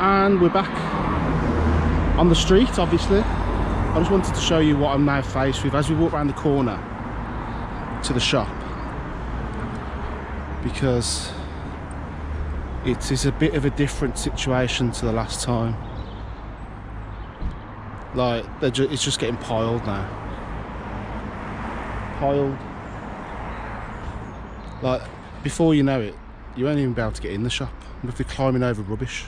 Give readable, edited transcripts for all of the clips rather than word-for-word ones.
And we're back on the street, obviously. I just wanted to show you what I'm now faced with as we walk around the corner to the shop, because it is a bit of a different situation to the last time. Like, it's just getting piled now. Piled. Like, before you know it, you won't even be able to get in the shop if you're climbing over rubbish.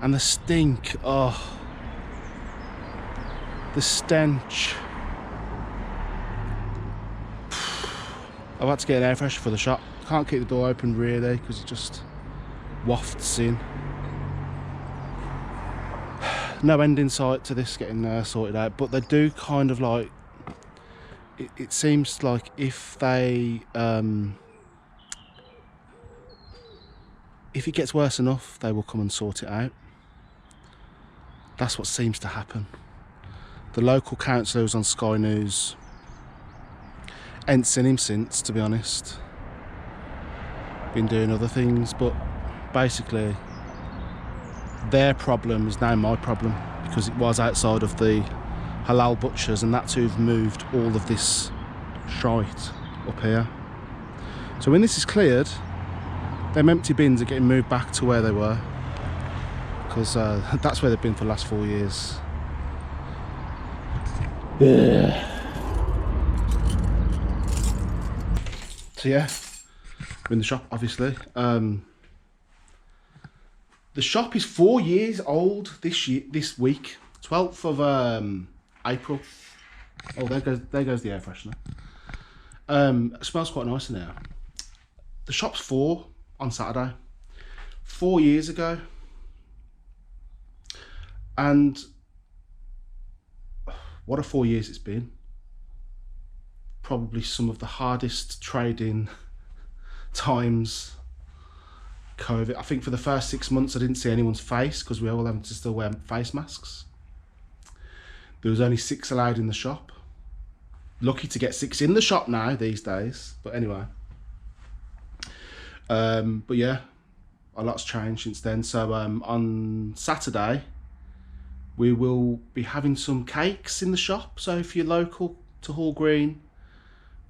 And the stink, oh, the stench. I've had to get an air freshener for the shop. Can't keep the door open really because it just wafts in. No end in sight to this getting sorted out, but they do kind of like, it seems like if they, if it gets worse enough, they will come and sort it out. That's what seems to happen. The local councillor was on Sky News. Ain't seen him since, to be honest. Been doing other things, but basically their problem is now my problem, because it was outside of the halal butchers, and that's who've moved all of this shite up here. So when this is cleared, them empty bins are getting moved back to where they were, because that's where they've been for the last 4 years. Yeah. So yeah, we're in the shop, obviously. The shop is 4 years old this week, 12th of April. Oh, there goes the air freshener. It smells quite nice in there. The shop's 4 on Saturday, 4 years ago. And what a 4 years it's been. Probably some of the hardest trading times. COVID. I think for the first 6 months I didn't see anyone's face because we were all having to still wear face masks. There was only 6 allowed in the shop. Lucky to get 6 in the shop now these days. But anyway. But yeah, a lot's changed since then. So on Saturday we will be having some cakes in the shop. So if you're local to Hall Green,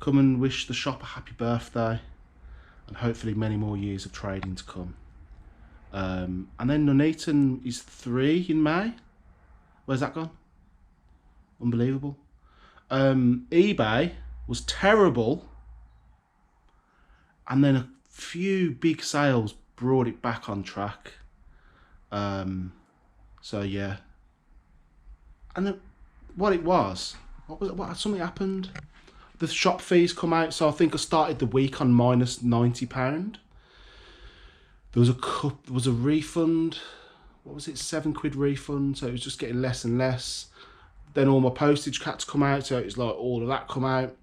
come and wish the shop a happy birthday, and hopefully many more years of trading to come. And then Nuneaton is 3 in May. Where's that gone? Unbelievable. eBay was terrible, and then a few big sales brought it back on track. So yeah. And then what something happened. The shop fees come out, so I think I started the week on minus £90. There was a refund. What was it? £7 refund. So it was just getting less and less. Then all my postage had to come out, so it was like all of that come out.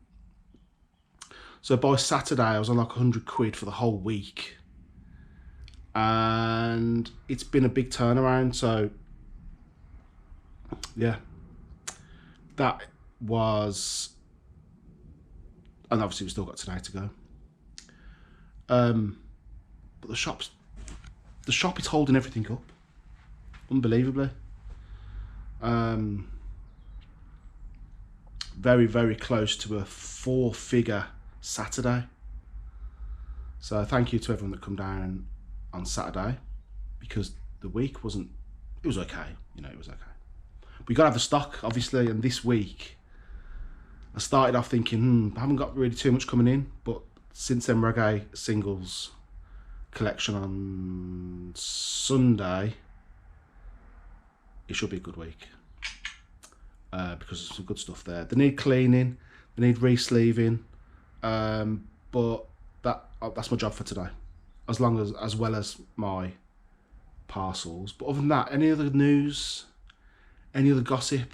So by Saturday I was on like £100 for the whole week, and it's been a big turnaround. So yeah, that was. And obviously we've still got today to go. But the shop is holding everything up, unbelievably. Very, very close to a 4-figure Saturday. So thank you to everyone that come down on Saturday, because the week it was okay, you know, it was okay. We got to have the stock, obviously, and this week I started off thinking, I haven't got really too much coming in, but since then reggae singles collection on Sunday, it should be a good week, because there's some good stuff there. They need cleaning, they need re-sleeving, but that's my job for today, as well as my parcels. But other than that, any other news, any other gossip?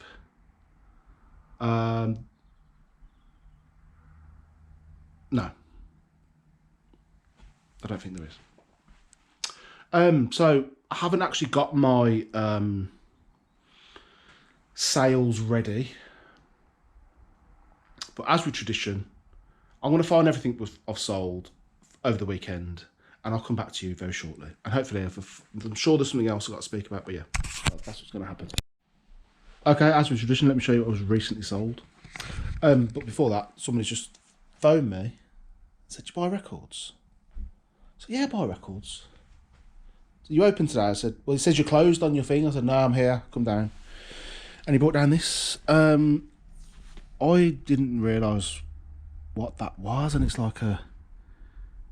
No, I don't think there is. So I haven't actually got my sales ready, but as with tradition, I'm going to find everything I've sold over the weekend and I'll come back to you very shortly. And hopefully, I'm sure there's something else I've got to speak about, but yeah, that's what's going to happen. Okay, as was tradition, let me show you what was recently sold. But before that, somebody's just phoned me and said, "Do you buy records?" So yeah, I buy records. So you open today? I said, "Well, it says you're closed on your thing." I said, "No, I'm here. Come down." And he brought down this. I didn't realise what that was, and it's like a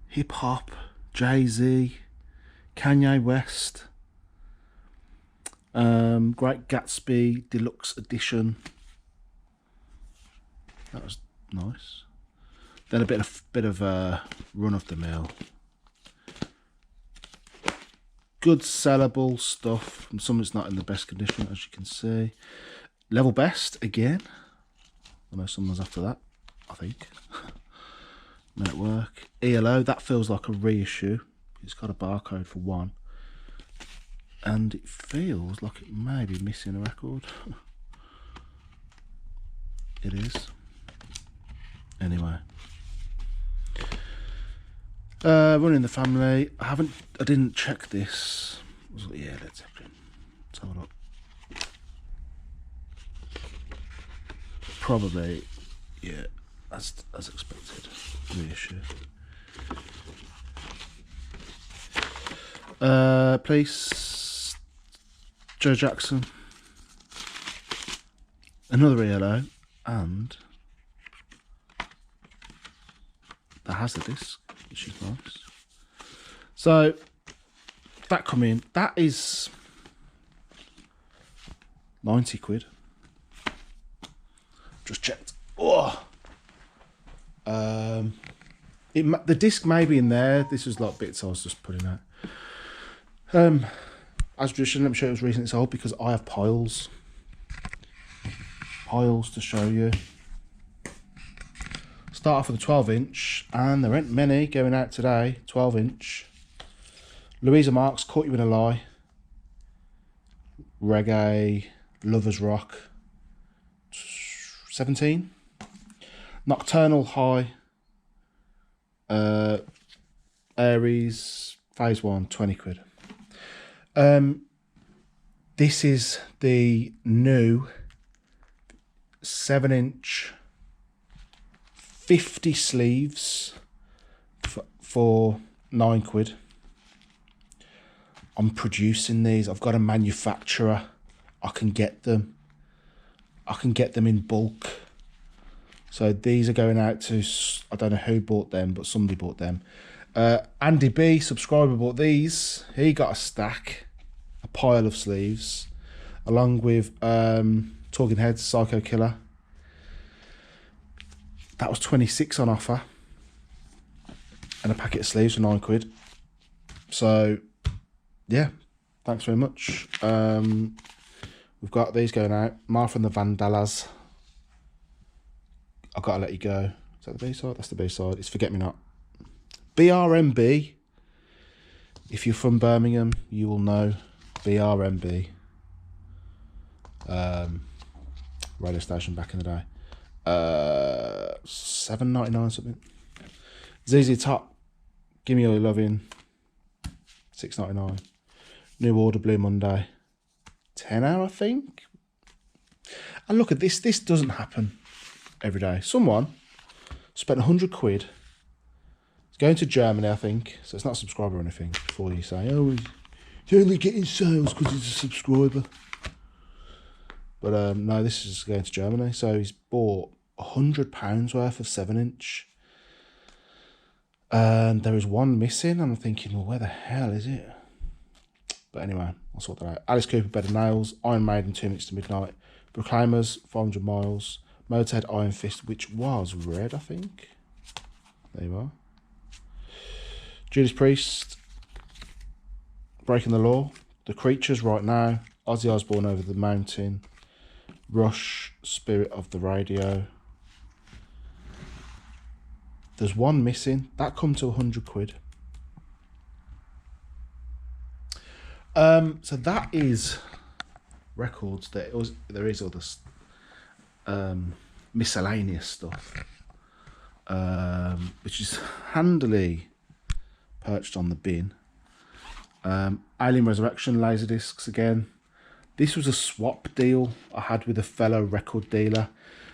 hip hop, Jay-Z, Kanye West, Great Gatsby Deluxe Edition. That was nice. Then a bit of run of the mill, good sellable stuff from some that's not in the best condition, as you can see. Level best again. I know someone's after that, I think. Network. ELO, that feels like a reissue. It's got a barcode for one. And it feels like it may be missing a record. It is. Anyway. Running the family. I didn't check this. Yeah, let's have a look. Probably, yeah, as expected. Reissue. Police. Joe Jackson. Another ELO, and that has the disc, which is nice. So that come in. That is 90 quid. Just checked. Oh, the disc may be in there. This was like bits I was just putting out. As tradition, let me show you it was recently sold because I have piles to show you. Start off with a 12-inch, and there ain't many going out today. 12-inch. Louisa Marks, Caught You in a Lie. Reggae, Lovers Rock. 17. Nocturnal High. Aries, Phase 1, 20 quid. This is the new 7-inch 50 sleeves for 9 quid. I'm producing these. I've got a manufacturer. I can get them in bulk. So these are going out to, I don't know who bought them, but somebody bought them. Andy B, subscriber, bought these. He got a stack, a pile of sleeves, along with Talking Heads, Psycho Killer. That was 26 on offer. And a packet of sleeves for 9 quid. So, yeah, thanks very much. We've got these going out. Martha and the Vandellas. I've Got to Let You Go. Is that the B-side? That's the B-side. It's Forget Me Not. BRMB. If you're from Birmingham, you will know BRMB. Radio station back in the day. $7.99 something. ZZ Top. Give Me All Your Loving. $6.99. New Order Blue Monday. £10, I think. And look at this. This doesn't happen every day. Someone spent 100 quid. It's going to Germany, I think. So it's not a subscriber or anything. Before you say, oh, he's only getting sales because he's a subscriber. But no, this is going to Germany. So he's bought £100 worth of 7-inch. And there is one missing. I'm thinking, well, where the hell is it? But anyway, I'll sort that out. Alice Cooper, Bed of Nails. Iron Maiden, 2 Minutes to Midnight. Proclaimers, 500 Miles. Motorhead, Iron Fist, which was red, I think. There you are. Judas Priest, Breaking the Law. The Creatures, Right Now. Ozzy Osbourne, Over the Mountain. Rush, Spirit of the Radio. There's one missing. That come to 100 quid. So that is records. There is other miscellaneous stuff, which is handily perched on the bin. Alien Resurrection Laserdiscs again. This was a swap deal I had with a fellow record dealer.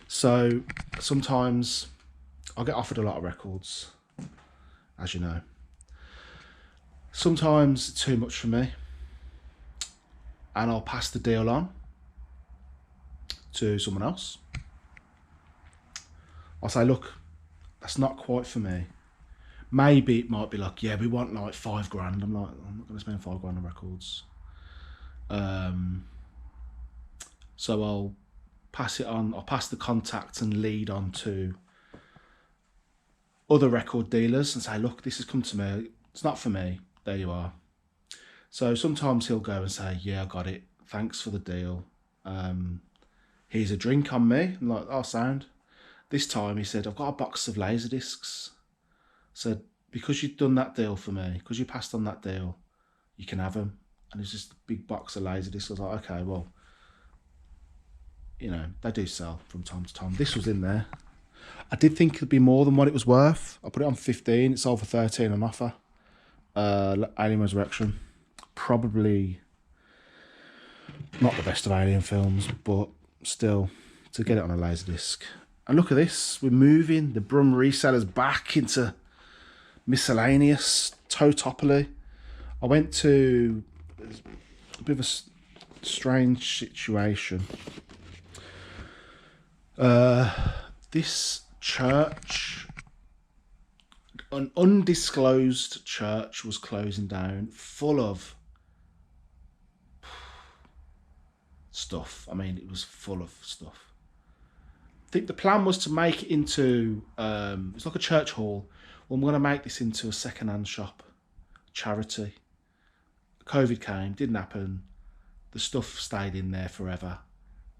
So sometimes I get offered a lot of records, as you know. Sometimes it's too much for me, and I'll pass the deal on to someone else. I'll say, look, that's not quite for me. Maybe it might be like, yeah, we want like $5 grand. I'm like, I'm not going to spend $5 grand on records. So I'll pass it on. I'll pass the contact and lead on to other record dealers and say, look, this has come to me. It's not for me. There you are. So sometimes he'll go and say, yeah, I got it. Thanks for the deal. Here's a drink on me. I'm like, oh, sound. This time he said, I've got a box of Laserdiscs. Said, because you've done that deal for me, because you passed on that deal, you can have them. And it's just a big box of Laserdiscs. I was like, okay, well, you know, they do sell from time to time. This was in there. I did think it'd be more than what it was worth. I put it on 15. It sold for 13 on offer. Alien Resurrection. Probably not the best of Alien films, but still, to get it on a Laserdisc. And look at this. We're moving the Brum Resellers back into miscellaneous totopoly. I went to a bit of a strange situation. This church, an undisclosed church, was closing down, full of stuff. I mean, it was full of stuff. I think the plan was to make it into, it's like a church hall. Well, I'm going to make this into a second-hand shop, charity. COVID came, didn't happen. The stuff stayed in there forever,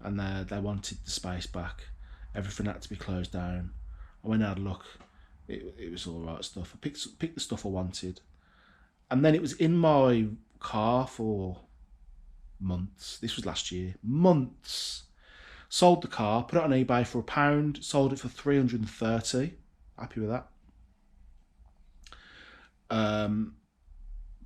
and they wanted the space back. Everything had to be closed down. I went and had a look. It was all right stuff. I picked the stuff I wanted, and then it was in my car for months. This was last year. Months. Sold the car, put it on eBay for £1, sold it for 330. Happy with that.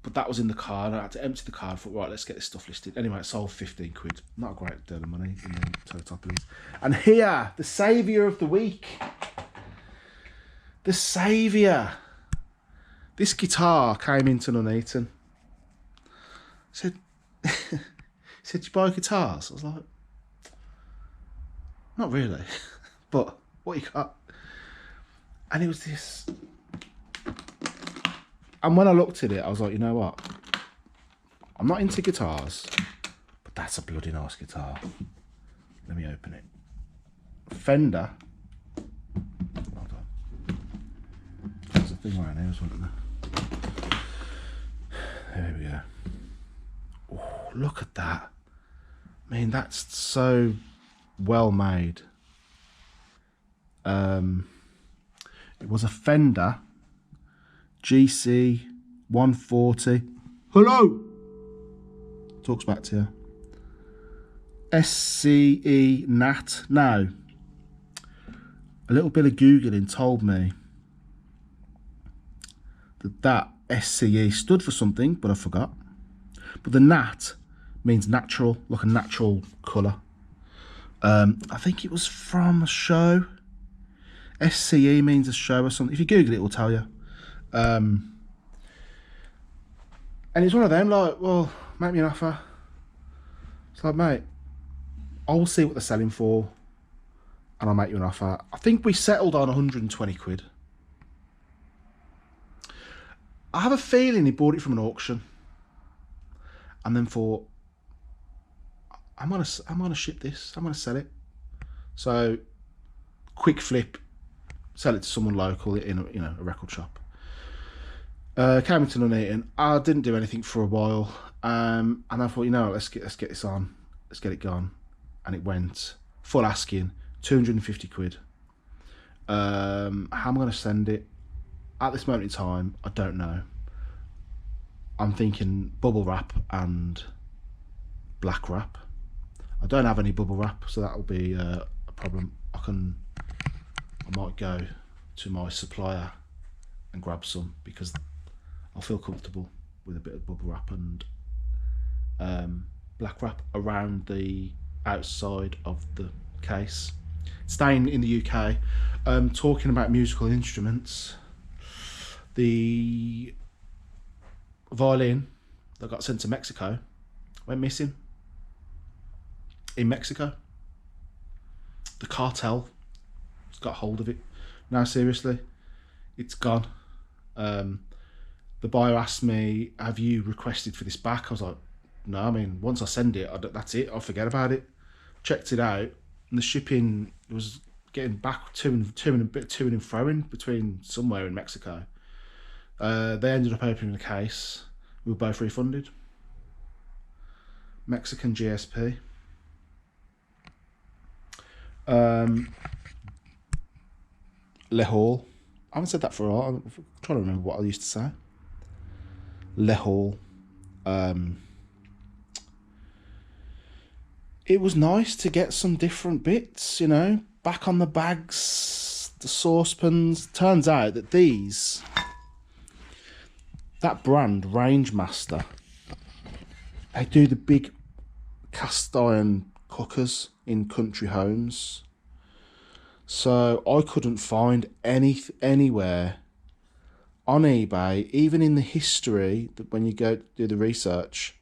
But that was in the car, and I had to empty the car. I thought, right, let's get this stuff listed. Anyway, it sold 15 quid. Not a great deal of money in the total police. And here, the saviour of the week. The saviour. This guitar came into Nuneaton. Said, he said, you buy guitars? I was like, not really. But what you got? And it was this. And when I looked at it, I was like, you know what? I'm not into guitars, but that's a bloody nice guitar. Let me open it. Fender. Hold on. There's a thing around here, wasn't there? There we go. Oh, look at that. I mean, that's so well made. It was a Fender GC 140. Hello. Talks back to you. SCE Nat. Now, a little bit of Googling told me that SCE stood for something, but I forgot. But the Nat means natural, like a natural colour. I think it was from a show. SCE means a show or something. If you Google it, it will tell you. And it's one of them, like, well, make me an offer. It's like, mate, I'll see what they're selling for, and I'll make you an offer. I think we settled on 120 quid. I have a feeling he bought it from an auction, and then thought, I'm gonna ship this. I'm gonna sell it. So, quick flip, sell it to someone local in a record shop. Came into Nuneaton. I didn't do anything for a while, and I thought, let's get this on, let's get it gone, and it went full asking, 250 quid. How am I going to send it? At this moment in time, I don't know. I'm thinking bubble wrap and black wrap. I don't have any bubble wrap, so that'll be a problem. I might go to my supplier and grab some, because I'll feel comfortable with a bit of bubble wrap and black wrap around the outside of the case. Staying in the UK, talking about musical instruments, the violin that got sent to Mexico went missing in Mexico. The cartel has got hold of it. No, seriously, it's gone. The buyer asked me, have you requested for this back? I was like, no, I mean, once I send it, that's it, I'll forget about it. Checked it out, and the shipping was getting back to and froing between somewhere in Mexico. They ended up opening the case. We were both refunded. Mexican GSP. Le Hall. I haven't said that for a while. I'm trying to remember what I used to say. Le Hall. It was nice to get some different bits, you know, back on the bags, the saucepans. Turns out that that brand, Rangemaster, they do the big cast iron cookers in country homes. So I couldn't find anywhere on eBay, even in the history, that when you go do the research,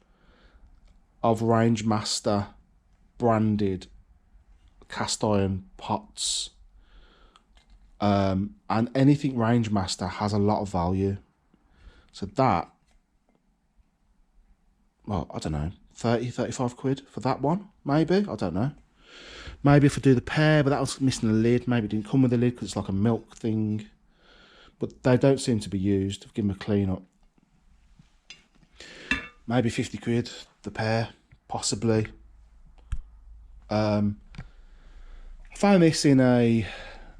of Rangemaster branded cast iron pots, and anything Rangemaster has a lot of value. So that, well, I don't know, 30-35 quid for that one, maybe, I don't know. Maybe if I do the pair, but that was missing a lid. Maybe it didn't come with a lid because it's like a milk thing. But they don't seem to be used. I've given them a clean up. Maybe 50 quid, the pair, possibly. I found this in a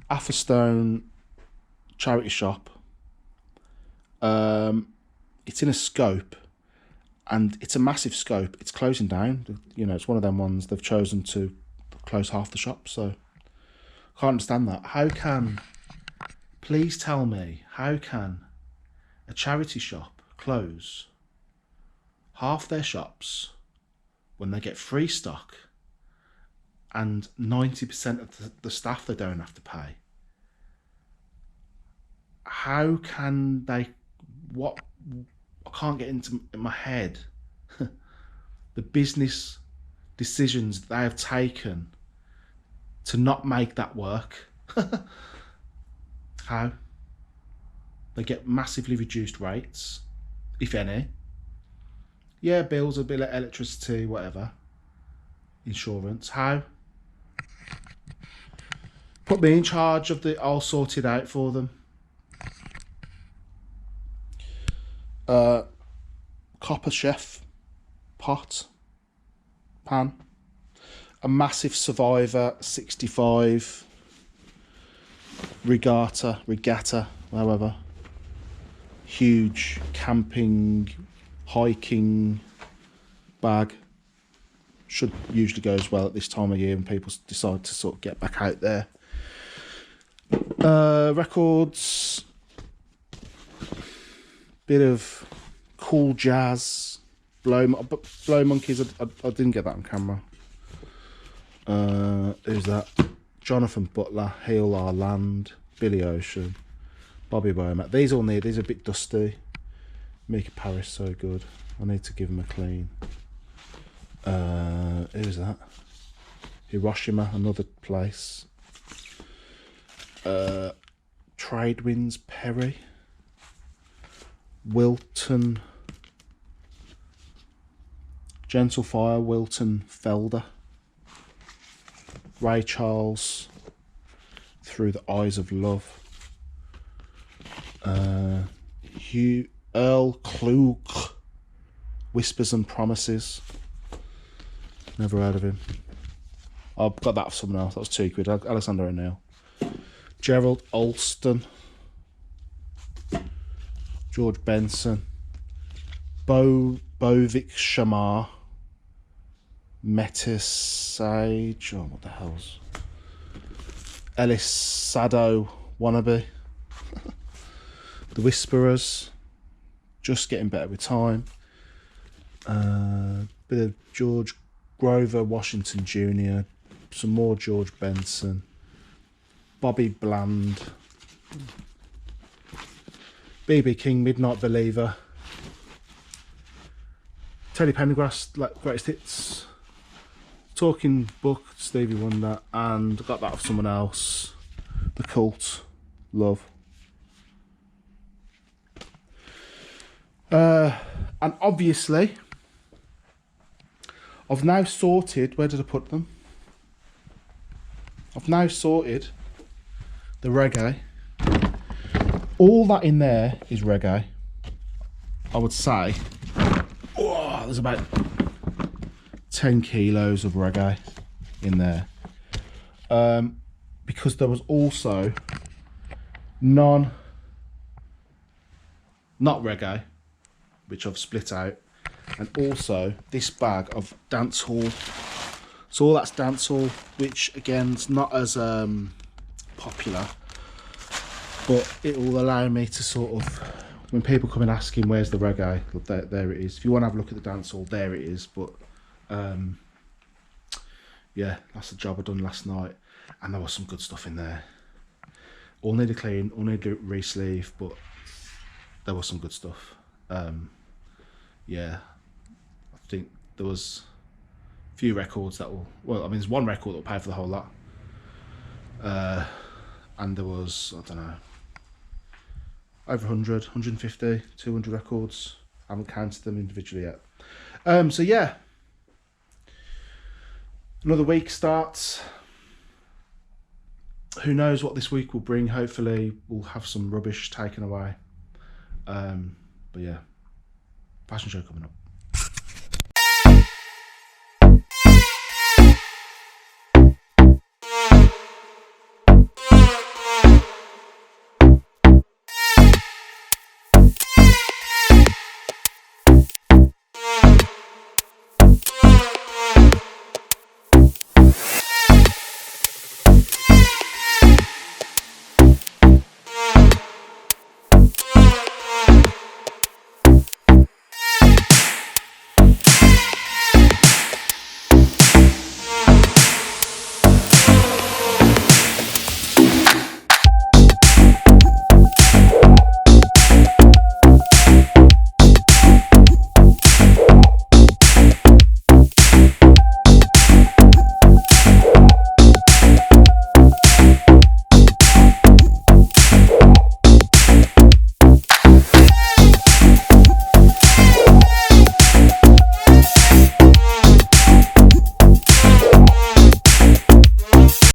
Atherstone charity shop. It's in a scope, and it's a massive scope. It's closing down. You know, it's one of them ones they've chosen to close half the shop, so I can't understand that. How can, please tell me, how can a charity shop close half their shops when they get free stock and 90% of the staff they don't have to pay? How can they, what, I can't get into in my head the business decisions they have taken to not make that work. How? They get massively reduced rates, if any. Yeah, bills, a bit of electricity, whatever. Insurance. How? Put me in charge of the, I'll sort it out for them. Copper chef pot, pan, a massive Survivor 65 regatta, however, huge camping, hiking bag. Should usually go as well at this time of year when people decide to sort of get back out there. Records, bit of cool jazz, blow monkeys. I didn't get that on camera. Who's that? Jonathan Butler, Heal Our Land, Billy Ocean, Bobby Womack. These are a bit dusty. Mika Paris, so good. I need to give him a clean. Who's that? Hiroshima, another place. Tradewinds, Perry. Wilton. Gentle Fire, Wilton Felder. Ray Charles, Through the Eyes of Love. Hugh Earl Klug, Whispers and Promises. Never heard of him. I've got that for someone else. That was £2. Alexander O'Neill. Gerald Alston. George Benson. Bovik Shamar. Metis Sage. Oh, what the hell's... Ellis Sado Wannabe. The Whisperers. just getting better with time. Bit of George Grover Washington Jr., some more George Benson, Bobby Bland, B.B. King, Midnight Believer, Teddy Pendergrass, like Greatest Hits, Talking Book, Stevie Wonder, and I got that off someone else, The Cult, Love. And obviously, I've now sorted, where did I put them? I've now sorted the reggae. All that in there is reggae. I would say, oh, there's about 10 kilos of reggae in there. Because there was also not reggae, which I've split out, and also this bag of dancehall. So all that's dancehall, which again is not as popular, but it will allow me to sort of, when people come and asking where's the reggae, look, there it is. If you want to have a look at the dancehall, there it is. But yeah, that's the job I done last night, and there was some good stuff in there. All need a clean, all need a re-sleeve, but there was some good stuff. Yeah, I think there was a few records that will, well, I mean, there's one record that will pay for the whole lot. And there was, I don't know, over 100, 150, 200 records. I haven't counted them individually yet. So yeah, another week starts. Who knows what this week will bring? Hopefully we'll have some rubbish taken away. But yeah, fashion show coming up.